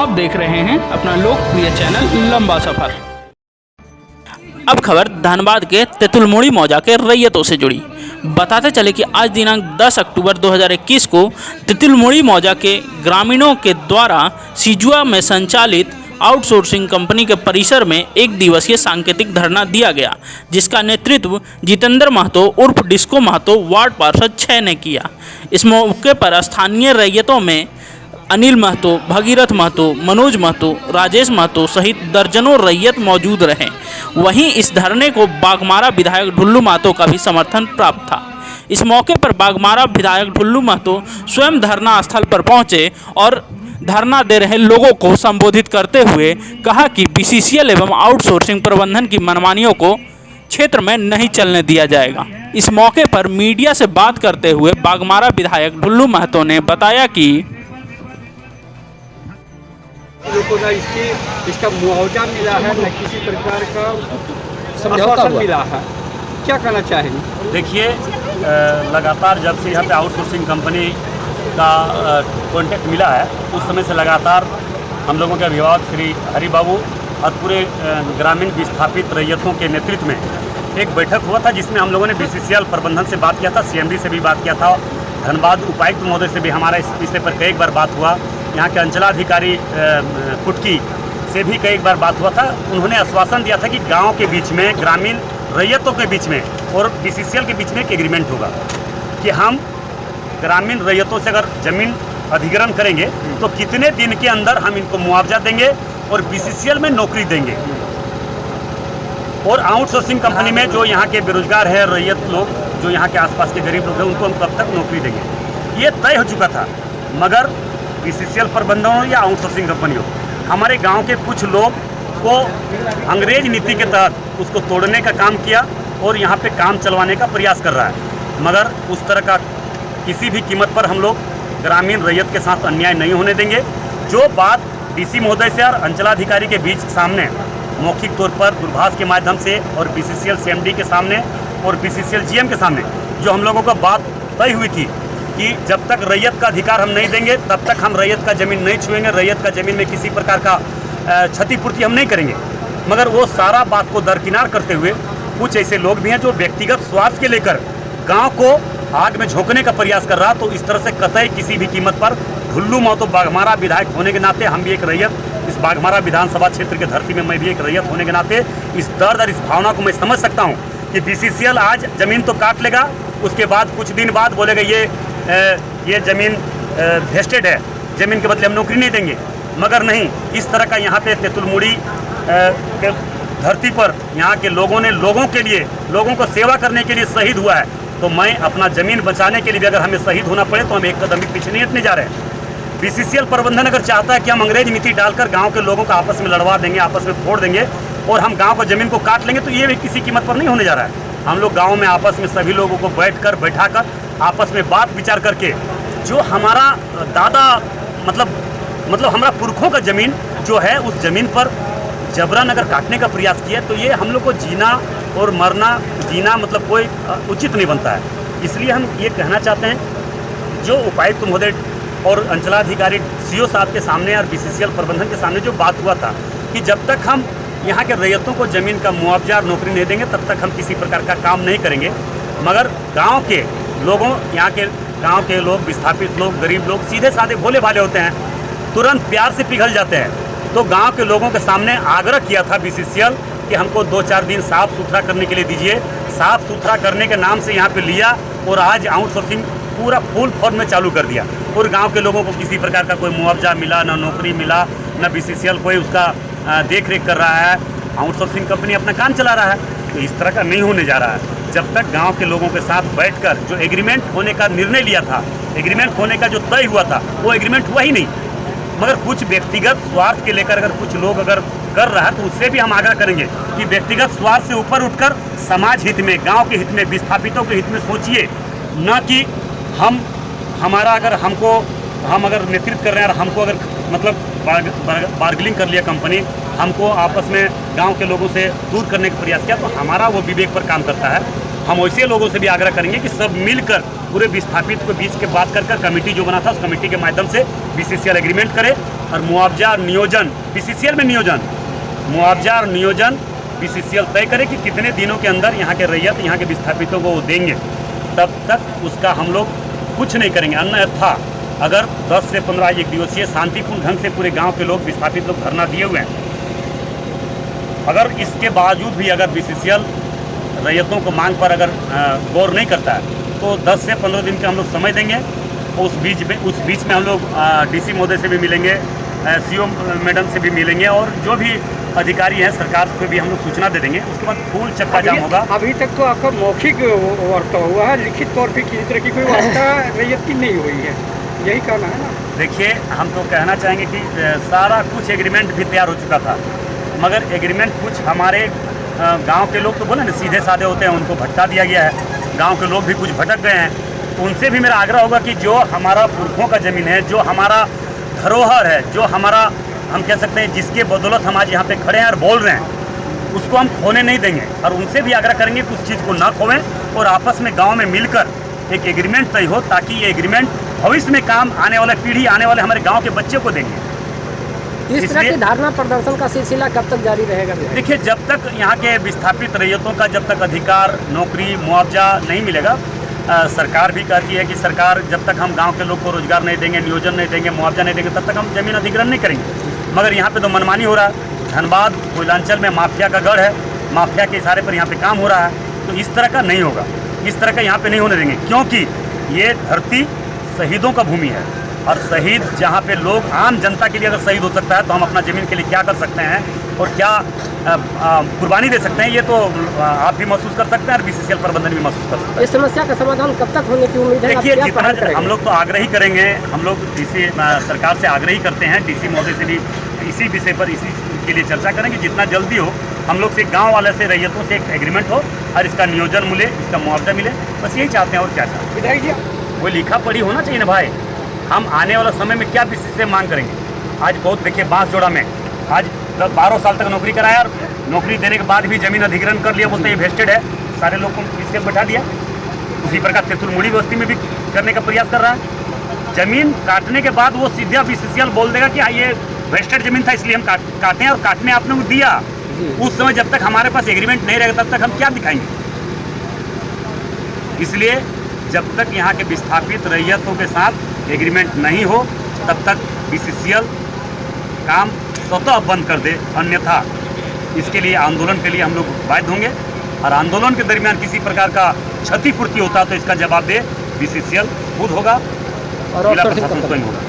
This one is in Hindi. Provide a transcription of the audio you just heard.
आप देख रहे हैं अपना लोकप्रिय चैनल लंबा सफर। अब खबर धनबाद के तेतुलमुड़ी मौजा के रैयतों से जुड़ी। बताते चले कि आज दिनांक 10 अक्टूबर 2021 को तेतुलमुड़ी मौजा के ग्रामीणों के द्वारा सिजुआ में संचालित आउटसोर्सिंग कंपनी के परिसर में एक दिवसीय सांकेतिक धरना दिया गया, जिसका नेतृत्व जितेंद्र महतो उर्फ डिस्को महतो वार्ड पार्षद 6 ने किया। इस मौके पर स्थानीय रैयतों में अनिल महतो, भगीरथ महतो, मनोज महतो, राजेश महतो सहित दर्जनों रैयत मौजूद रहे। वहीं इस धरने को बाघमारा विधायक ढुल्लू महतो का भी समर्थन प्राप्त था। इस मौके पर बाघमारा विधायक ढुल्लू महतो स्वयं धरना स्थल पर पहुंचे और धरना दे रहे लोगों को संबोधित करते हुए कहा कि बीसीसीएल एवं आउटसोर्सिंग प्रबंधन की मनमानियों को क्षेत्र में नहीं चलने दिया जाएगा। इस मौके पर मीडिया से बात करते हुए बाघमारा विधायक ढुल्लू महतो ने बताया कि को न इसका मुआवजा मिला है, न किसी प्रकार का समझौता मिला है। क्या कहना चाहेंगे? देखिए, लगातार जब से यहाँ पे आउटसोर्सिंग कंपनी का कॉन्टैक्ट मिला है, उस समय से लगातार हम लोगों के अभिभावक श्री हरि बाबू और पूरे ग्रामीण विस्थापित रैयतों के नेतृत्व में एक बैठक हुआ था, जिसमें हम लोगों ने बीसीसीएल प्रबंधन से बात किया था, सीएमडी से भी बात किया था, धनबाद उपायुक्त महोदय से भी हमारा इस विषय पर कई बार बात हुआ, यहाँ के अंचलाधिकारी कुटकी से भी कई बार बात हुआ था। उन्होंने आश्वासन दिया था कि गांव के बीच में, ग्रामीण रैयतों के बीच में और बीसीसीएल के बीच में एक एग्रीमेंट होगा कि हम ग्रामीण रैयतों से अगर ज़मीन अधिग्रहण करेंगे तो कितने दिन के अंदर हम इनको मुआवजा देंगे और बीसीसीएल में नौकरी देंगे, और आउटसोर्सिंग कंपनी में जो यहाँ के बेरोजगार है रैयत लोग, जो यहाँ के आसपास के गरीब लोग हैं, उनको हम कब तक नौकरी देंगे। ये तय हो चुका था, मगर बीसीसीएल प्रबंधन हो या आउटसोर्सिंग कंपनी हो, हमारे गांव के कुछ लोग को अंग्रेज नीति के तहत उसको तोड़ने का काम किया और यहाँ पे काम चलवाने का प्रयास कर रहा है। मगर उस तरह का किसी भी कीमत पर हम लोग ग्रामीण रैयत के साथ अन्याय नहीं होने देंगे। जो बात डीसी महोदय से और अंचलाधिकारी के बीच सामने मौखिक तौर पर दूरभाष के माध्यम से और बीसीसीएल सीएमडी के सामने और बीसीसीएल जीएम के सामने जो हम लोगों का बात तय हुई थी कि जब तक रैयत का अधिकार हम नहीं देंगे तब तक हम रैयत का ज़मीन नहीं छुएंगे, रैयत का ज़मीन में किसी प्रकार का क्षतिपूर्ति हम नहीं करेंगे। मगर वो सारा बात को दरकिनार करते हुए कुछ ऐसे लोग भी हैं जो व्यक्तिगत स्वार्थ के लेकर गांव को आग में झोंकने का प्रयास कर रहा। तो इस तरह से कतई किसी भी कीमत पर ढुल्लू महतो बाघमारा विधायक होने के नाते, हम भी एक रैयत, इस बाघमारा विधानसभा क्षेत्र के धरती में मैं भी एक रैयत होने के नाते इस दर्द और इस भावना को मैं समझ सकता हूँ कि बीसीसीएल आज ज़मीन तो काट लेगा, उसके बाद कुछ दिन बाद बोलेगा ये ज़मीन वेस्टेड है, ज़मीन के बदले हम नौकरी नहीं देंगे। मगर नहीं, इस तरह का यहाँ पे तेतुलमुड़ी के धरती पर यहाँ के लोगों ने लोगों के लिए, लोगों को सेवा करने के लिए शहीद हुआ है। तो मैं अपना ज़मीन बचाने के लिए भी अगर हमें शहीद होना पड़े तो हम एक कदम भी पीछे नहीं हटने जा रहे हैं। बीसीसीएल प्रबंधन अगर चाहता है कि हम अंग्रेज नीति डालकर गाँव के लोगों को आपस में लड़वा देंगे, आपस में फोड़ देंगे और हम गाँव की ज़मीन को काट लेंगे, तो ये भी किसी कीमत पर नहीं होने जा रहा है। हम लोग गाँव में आपस में सभी लोगों को बैठाकर आपस में बात विचार करके जो हमारा दादा मतलब हमारा पुरखों का ज़मीन जो है, उस ज़मीन पर जबरन अगर काटने का प्रयास किया तो ये हम लोग को जीना और मरना, जीना मतलब कोई उचित नहीं बनता है। इसलिए हम ये कहना चाहते हैं, जो उपायुक्त महोदय और अंचलाधिकारी सीओ साहब के सामने और बीसीसीएल प्रबंधन के सामने जो बात हुआ था कि जब तक हम यहाँ के रैयतों को ज़मीन का मुआवजा और नौकरी नहीं देंगे तब तक हम किसी प्रकार का काम नहीं करेंगे। मगर गाँव के लोगों, यहाँ के गांव के लोग, विस्थापित लोग, गरीब लोग सीधे साधे भोले भाले होते हैं, तुरंत प्यार से पिघल जाते हैं। तो गांव के लोगों के सामने आग्रह किया था बीसीसीएल कि हमको 2-4 दिन साफ़ सुथरा करने के लिए दीजिए। साफ़ सुथरा करने के नाम से यहाँ पे लिया और आज आउटसोर्सिंग पूरा फुल फॉर्म में चालू कर दिया और गाँव के लोगों को किसी प्रकार का कोई मुआवजा मिला, ना नौकरी मिला, ना बीसीसीएल कोई उसका देख रेख कर रहा है। आउटसोर्सिंग कंपनी अपना काम चला रहा है। तो इस तरह का नहीं होने जा रहा है। जब तक गांव के लोगों के साथ बैठकर जो एग्रीमेंट होने का निर्णय लिया था, एग्रीमेंट होने का जो तय हुआ था, वो एग्रीमेंट हुआ ही नहीं। मगर कुछ व्यक्तिगत स्वार्थ के लेकर अगर कुछ लोग अगर कर रहा है तो उससे भी हम आग्रह करेंगे कि व्यक्तिगत स्वार्थ से ऊपर उठकर समाज हित में, गांव के हित में, विस्थापितों के हित में सोचिए, न कि हमारा अगर हम अगर नेतृत्व कर रहे हैं और हमको अगर मतलब बार्गेनिंग कर लिया कंपनी, हमको आपस में गांव के लोगों से दूर करने का प्रयास किया, तो हमारा वो विवेक पर काम करता है। हम वैसे लोगों से भी आग्रह करेंगे कि सब मिलकर पूरे विस्थापित के बीच के बात कर कमेटी जो बना था उस कमेटी के माध्यम से बीसीसीएल एग्रीमेंट करे और मुआवजा नियोजन बीसीसीएल में मुआवजा और नियोजन बीसीसीएल तय करे कि कितने दिनों के अंदर यहाँ के रैयत यहाँ के विस्थापितों को वो देंगे, तब तक उसका हम लोग कुछ नहीं करेंगे। अन्यथा अगर 10 से 15 एक दिवसीय शांतिपूर्ण ढंग से पूरे गांव के लोग विस्थापित लोग धरना दिए हुए हैं, अगर इसके बावजूद भी अगर बीसीसीएल रैयतों को मांग पर अगर गौर नहीं करता है तो 10 से 15 दिन का हम लोग समय देंगे। उस बीच में हम लोग डीसी महोदय से भी मिलेंगे, सीओ मैडम से भी मिलेंगे और जो भी अधिकारी हैं सरकार पे भी हम लोग सूचना दे देंगे। उसके बाद फूल चक्का जाम होगा। अभी तक तो आपका मौखिक वार्ता हुआ है, लिखित तौर पे किसी तरह की कोई वार्ता रैयत की नहीं हुई है, यही कहना है ना? देखिए, हम तो कहना चाहेंगे कि सारा कुछ एग्रीमेंट भी तैयार हो चुका था, मगर एग्रीमेंट कुछ हमारे गांव के लोग तो बोले ना सीधे साधे होते हैं, उनको भटका दिया गया है। गांव के लोग भी कुछ भटक गए हैं, तो उनसे भी मेरा आग्रह होगा कि जो हमारा पुरखों का ज़मीन है, जो हमारा धरोहर है, जो हमारा हम कह सकते हैं जिसके बदौलत हम आज यहाँ पे खड़े हैं और बोल रहे हैं, उसको हम खोने नहीं देंगे। और उनसे भी आग्रह करेंगे कि उस चीज़ को ना खोएं और आपस में गाँव में मिलकर एक एग्रीमेंट तय हो, ताकि ये एग्रीमेंट भविष्य में काम आने वाला पीढ़ी, आने वाले हमारे गाँव के बच्चे को देंगे। इस तरह के धरना प्रदर्शन का सिलसिला कब तक जारी रहेगा? देखिए, जब तक यहाँ के विस्थापित रैयतों का जब तक अधिकार, नौकरी, मुआवजा नहीं मिलेगा, सरकार भी कहती है कि सरकार जब तक हम गांव के लोग को रोजगार नहीं देंगे, नियोजन नहीं देंगे, मुआवजा नहीं देंगे, तब तक हम जमीन अधिग्रहण नहीं करेंगे। मगर यहाँ पे तो मनमानी हो रहा है। धनबाद कोयलांचल में माफिया का गढ़ है, माफिया के इशारे पर यहाँ पे काम हो रहा है, तो इस तरह का नहीं होगा, इस तरह का यहाँ पे नहीं होने देंगे। क्योंकि ये धरती शहीदों का भूमि है और शहीद जहाँ पे लोग, आम जनता के लिए अगर शहीद हो सकता है तो हम अपना ज़मीन के लिए क्या कर सकते हैं और क्या कुर्बानी दे सकते हैं, ये तो आप भी महसूस कर सकते हैं और बीसीसीएल प्रबंधन भी महसूस कर सकता है। इस समस्या का समाधान कब तक होने की उम्मीद है? देखिए, जितना हम लोग तो आग्रह ही करेंगे, हम लोग डीसी सरकार से आग्रह ही करते हैं, डीसी महोदय से भी इसी विषय पर इसी के लिए चर्चा करेंगे। जितना जल्दी हो हम लोग से गाँव वाले से, रैयतों से एक एग्रीमेंट हो और इसका नियोजन मिले, इसका मुआवजा मिले, बस यही चाहते हैं और क्या चाहते हैं। विधायक जी, वो लिखा पढ़ी होना चाहिए ना भाई। हम आने वाला समय में क्या बीसीसीएल से मांग करेंगे? आज बहुत देखिए, बांसजोड़ा में आज 12 साल तक नौकरी कराया और नौकरी देने के बाद भी जमीन अधिग्रहण कर लिया, बोलते ये वेस्टेड है, सारे लोग को इससे बैठा दिया। उसी प्रकार तेतुलमुड़ी बस्ती में भी करने का प्रयास कर रहा है। जमीन काटने के बाद वो सीधा बीसीसीएल बोल देगा कि ये वेस्टेड जमीन था इसलिए हम काटे हैं, और काटने आपने को दिया। उस समय जब तक हमारे पास एग्रीमेंट नहीं रहेगा तब तक हम क्या दिखाएंगे? इसलिए जब तक यहाँ के विस्थापित रैयतों के साथ एग्रीमेंट नहीं हो तब तक बीसीसीएल काम स्वतः बंद कर दे, अन्यथा इसके लिए आंदोलन के लिए हम लोग बाध्य होंगे। और आंदोलन के दरमियान किसी प्रकार का क्षतिपूर्ति होता तो इसका जवाब दे बीसीसीएल खुद होगा, जिला प्रशासन स्वयं होगा।